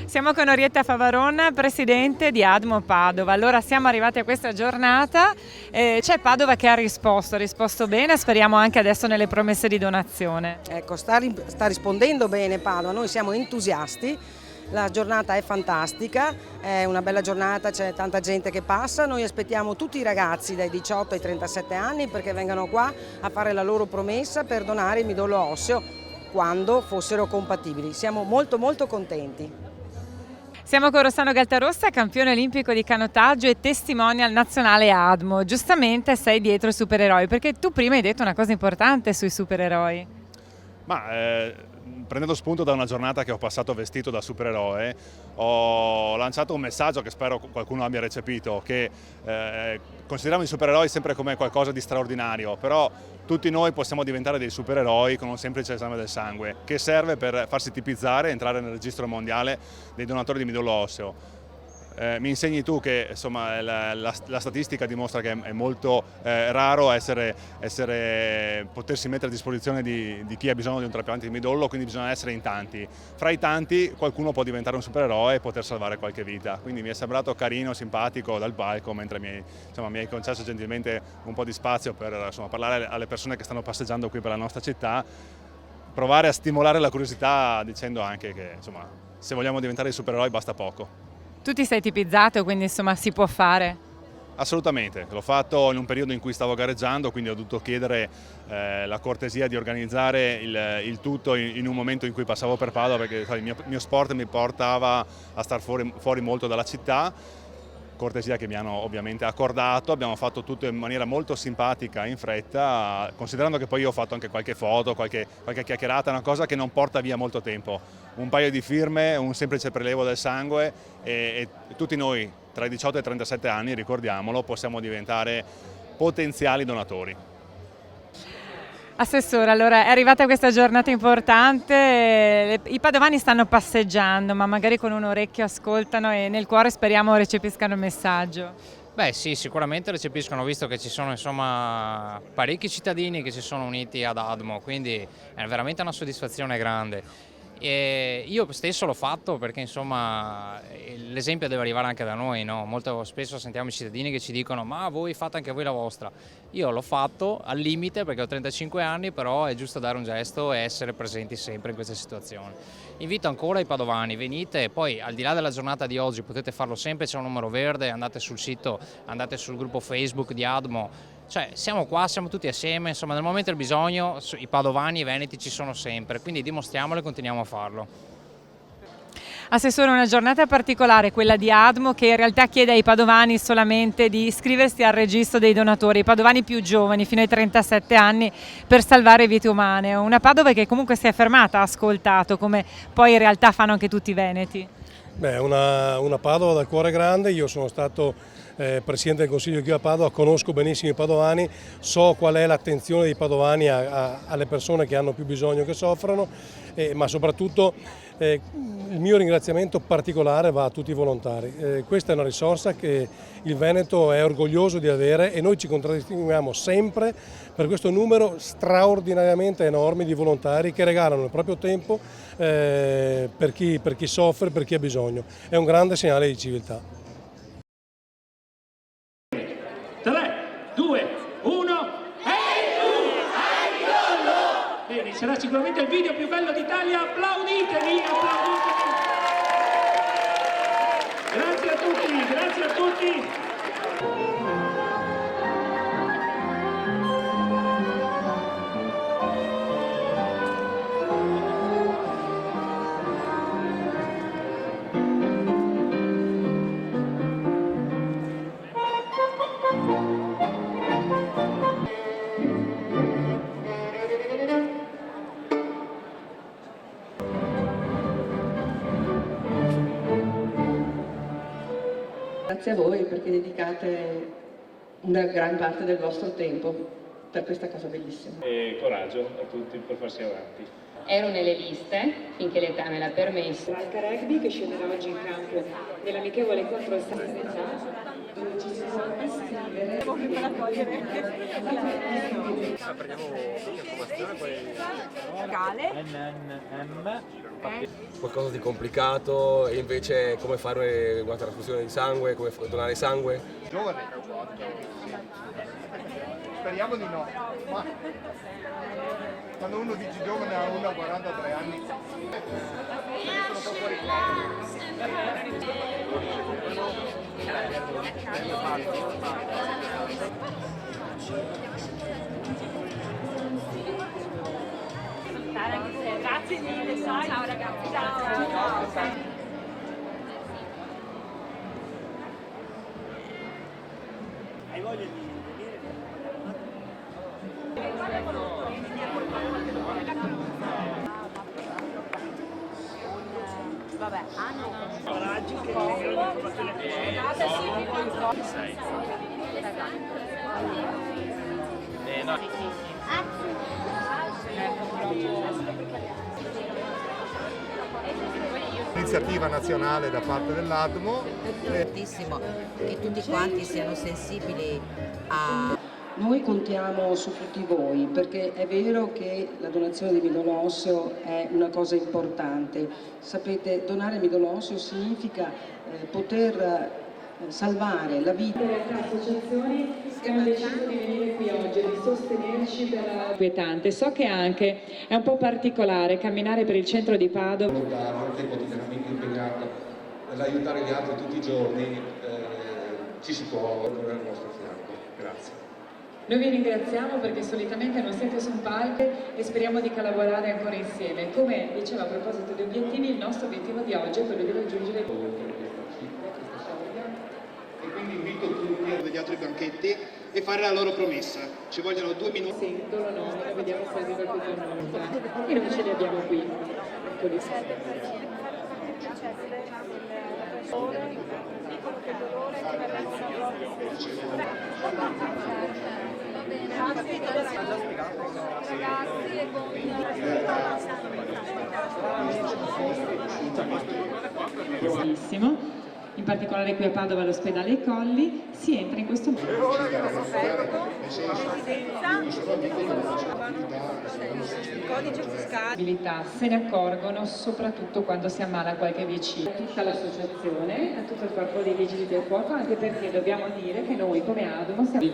Siamo con Orietta Favaron, presidente di ADMO Padova. Allora siamo arrivati a questa giornata, c'è Padova che ha risposto bene, speriamo anche adesso nelle promesse di donazione. Ecco, sta rispondendo bene Padova, noi siamo entusiasti, la giornata è fantastica, è una bella giornata, c'è tanta gente che passa, noi aspettiamo tutti i ragazzi dai 18 ai 37 anni perché vengano qua a fare la loro promessa per donare il midollo osseo quando fossero compatibili. Siamo molto contenti. Siamo con Rossano Galtarossa, campione olimpico di canottaggio e testimonial nazionale ADMO. Giustamente sei dietro i supereroi, perché tu prima hai detto una cosa importante sui supereroi. Prendendo spunto da una giornata che ho passato vestito da supereroe, ho lanciato un messaggio che spero qualcuno abbia recepito, che consideriamo i supereroi sempre come qualcosa di straordinario, però tutti noi possiamo diventare dei supereroi con un semplice esame del sangue, che serve per farsi tipizzare e entrare nel registro mondiale dei donatori di midollo osseo. Mi insegni tu che insomma, la statistica dimostra che è molto raro potersi mettere a disposizione di chi ha bisogno di un trapiante di midollo, quindi bisogna essere in tanti. Fra i tanti qualcuno può diventare un supereroe e poter salvare qualche vita, quindi mi è sembrato carino, simpatico dal palco, mentre mi hai concesso gentilmente un po' di spazio per parlare alle persone che stanno passeggiando qui per la nostra città, provare a stimolare la curiosità dicendo anche che insomma, se vogliamo diventare dei supereroi basta poco. Tu ti sei tipizzato, quindi insomma si può fare? Assolutamente, l'ho fatto in un periodo in cui stavo gareggiando, quindi ho dovuto chiedere la cortesia di organizzare il tutto in un momento in cui passavo per Padova, perché il mio sport mi portava a star fuori molto dalla città, cortesia che mi hanno ovviamente accordato. Abbiamo fatto tutto in maniera molto simpatica, in fretta, considerando che poi io ho fatto anche qualche foto, qualche chiacchierata, una cosa che non porta via molto tempo. Un paio di firme, un semplice prelevo del sangue e tutti noi tra i 18 e i 37 anni, ricordiamolo, possiamo diventare potenziali donatori. Assessore, allora è arrivata questa giornata importante, i padovani stanno passeggiando, ma magari con un orecchio ascoltano e nel cuore speriamo recepiscano il messaggio. Beh sì, sicuramente recepiscono, visto che ci sono insomma parecchi cittadini che si sono uniti ad ADMO, quindi è veramente una soddisfazione grande. E io stesso l'ho fatto perché insomma l'esempio deve arrivare anche da noi, no? Molto spesso sentiamo i cittadini che ci dicono ma voi fate anche voi la vostra. Io l'ho fatto al limite perché ho 35 anni, però è giusto dare un gesto e essere presenti sempre in queste situazioni. Invito ancora i padovani, venite e poi al di là della giornata di oggi potete farlo sempre, c'è un numero verde, andate sul sito, andate sul gruppo Facebook di ADMO. Cioè siamo qua, siamo tutti assieme, insomma nel momento del bisogno i padovani e i veneti ci sono sempre, quindi dimostriamolo e continuiamo a farlo. Assessore, una giornata particolare, quella di ADMO, che in realtà chiede ai padovani solamente di iscriversi al registro dei donatori, i padovani più giovani, fino ai 37 anni, per salvare vite umane. Una Padova che comunque si è fermata, ha ascoltato, come poi in realtà fanno anche tutti i veneti. Beh, una Padova dal cuore grande, io sono stato Presidente del Consiglio qui a Padova, conosco benissimo i padovani, so qual è l'attenzione dei padovani alle persone che hanno più bisogno, che soffrono, ma soprattutto il mio ringraziamento particolare va a tutti i volontari. Questa è una risorsa che il Veneto è orgoglioso di avere e noi ci contraddistinguiamo sempre per questo numero straordinariamente enorme di volontari che regalano il proprio tempo per chi soffre, per chi ha bisogno. È un grande segnale di civiltà. 3, 2, 1, bene, sarà sicuramente il video più bello d'Italia, applauditevi, applauditevi. Grazie a tutti, grazie a tutti. Grazie a voi perché dedicate una gran parte del vostro tempo per questa cosa bellissima. E coraggio a tutti per farsi avanti. Ero nelle liste finché l'età me l'ha permesso. L'Alca Rugby che scenderà oggi in campo nell'amichevole contro il Sassezza. Ci si può iscrivere. Siamo qui per accogliere. Prendiamo l'informazione, poi... Cale. NNM. qualcosa di complicato, e invece come fare una trasfusione di sangue, come donare sangue. Giovane, speriamo di no, ma quando uno dice giovane a uno a 43 anni. Grazie mille, ciao ragazzi, ciao. Hai voglia di venire? Vabbè, hanno raggi che Iniziativa nazionale da parte dell'ADMO. Tantissimo che tutti quanti siano sensibili a... Noi contiamo su tutti voi perché è vero che la donazione di midollo osseo è una cosa importante. Sapete, donare midollo osseo significa poter salvare la vita. Le associazioni che hanno deciso di venire qui oggi e di sostenerci per la inquietante. So che anche è un po' particolare camminare per il centro di Padova. Anche quotidianamente impegnato nell'aiutare gli altri tutti i giorni, ci si può avere al nostro fianco. Grazie. Noi vi ringraziamo perché solitamente non siete su un palco e speriamo di collaborare ancora insieme. Come dicevo a proposito di obiettivi, il nostro obiettivo di oggi è quello di raggiungere... E quindi invito tutti a degli altri banchetti e fare la loro promessa. Ci vogliono 2 minuti. Sento la nomina, vediamo se arriva qualche giorno e noi ce li abbiamo qui. Con i Benissimo. In particolare qui a Padova all'ospedale I Colli si entra in questo modo. Se ne accorgono soprattutto quando si ammala qualche vicino. Tutta l'associazione, a tutto il corpo dei vigili del fuoco, anche perché dobbiamo dire che noi come ADMO siamo...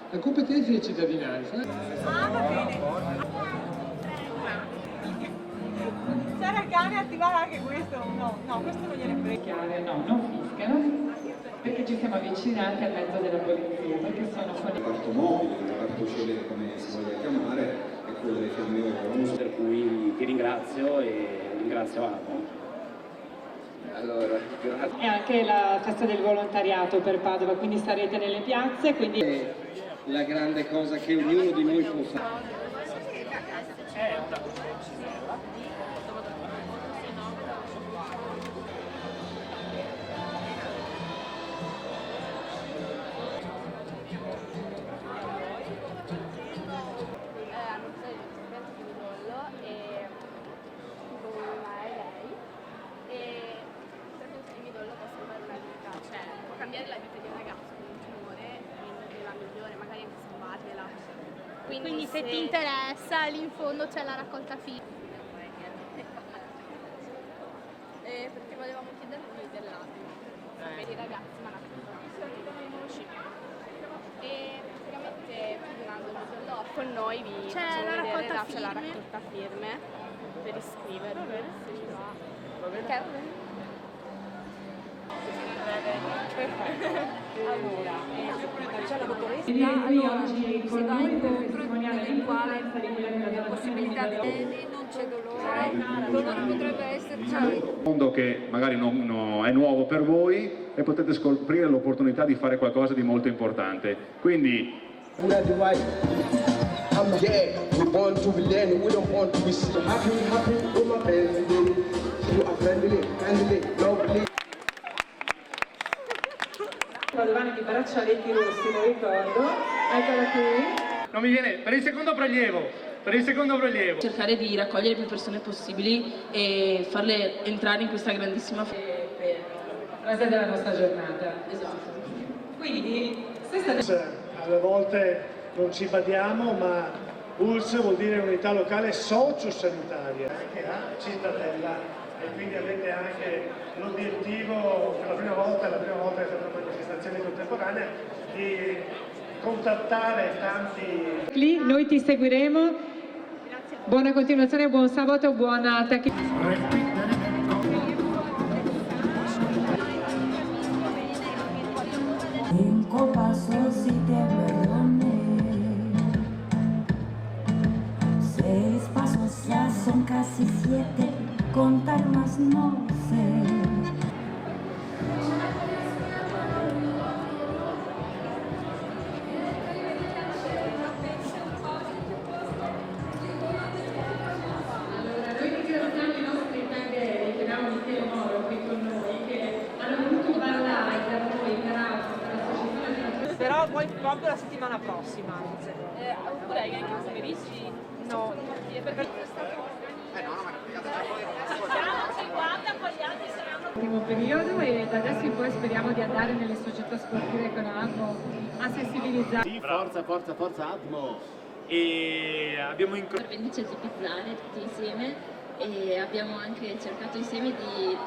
La competenza di cittadinanza. va bene. C'era il cane, attivare anche questo? No, questo non gliene frega. No, non fiscano, perché ci siamo avvicinati al mezzo della polizia, perché sono con... Il reparto mobile, il reparto civile, come si voglia chiamare, è quello dei fiammiferi. Per cui ti ringrazio e ringrazio Admo. Allora, E anche la festa del volontariato per Padova, quindi starete nelle piazze, quindi... la grande cosa che ognuno di noi può fare. cambiare la vita di un ragazzo con un tumore, renderla migliore, magari anche salvargliela. Quindi se ti interessa, lì in fondo c'è la raccolta firme. Perché volevamo chiedervi dell'ADMO per i ragazzi malati non conosci. E praticamente donando il midollo con noi vi facciamo vedere là c'è la raccolta firme per iscrivervi. Allora, c'è la dottoressa qui oggi con noi per testimoniare l'importanza di quella che è la possibilità di non c'è dolore, il dolore potrebbe esserci. Un mondo che magari non è nuovo per voi e potete scoprire l'opportunità di fare qualcosa di molto importante. Quindi I'm here, we're born to learn, we don't want to be happy, oh my baby, you are friendly, lovely. Padovani di braccialetti rossi, lo ricordo, eccola qui. Non mi viene, per il secondo prelievo. Cercare di raccogliere più persone possibili e farle entrare in questa grandissima frase della nostra giornata. Esatto. Quindi, alle volte non ci badiamo, ma ULS vuol dire unità locale sociosanitaria, che ha Cittadella e quindi avete anche l'obiettivo, per la prima volta è stata una manifestazione contemporanea, di contattare tanti... Lì noi ti seguiremo. Buona continuazione, buon sabato, buona tecnica. Cinco pasos y te perdoné. 6 pasos ya son casi 7. Contar más no sé. Però poi proprio la settimana prossima. Oppure hai anche i pomeriggio? No. Primo periodo e da adesso in poi speriamo di andare nelle società sportive con Admo a sensibilizzare. Sì, forza Admo! E abbiamo Appendice tipizzare tutti insieme e abbiamo anche cercato insieme di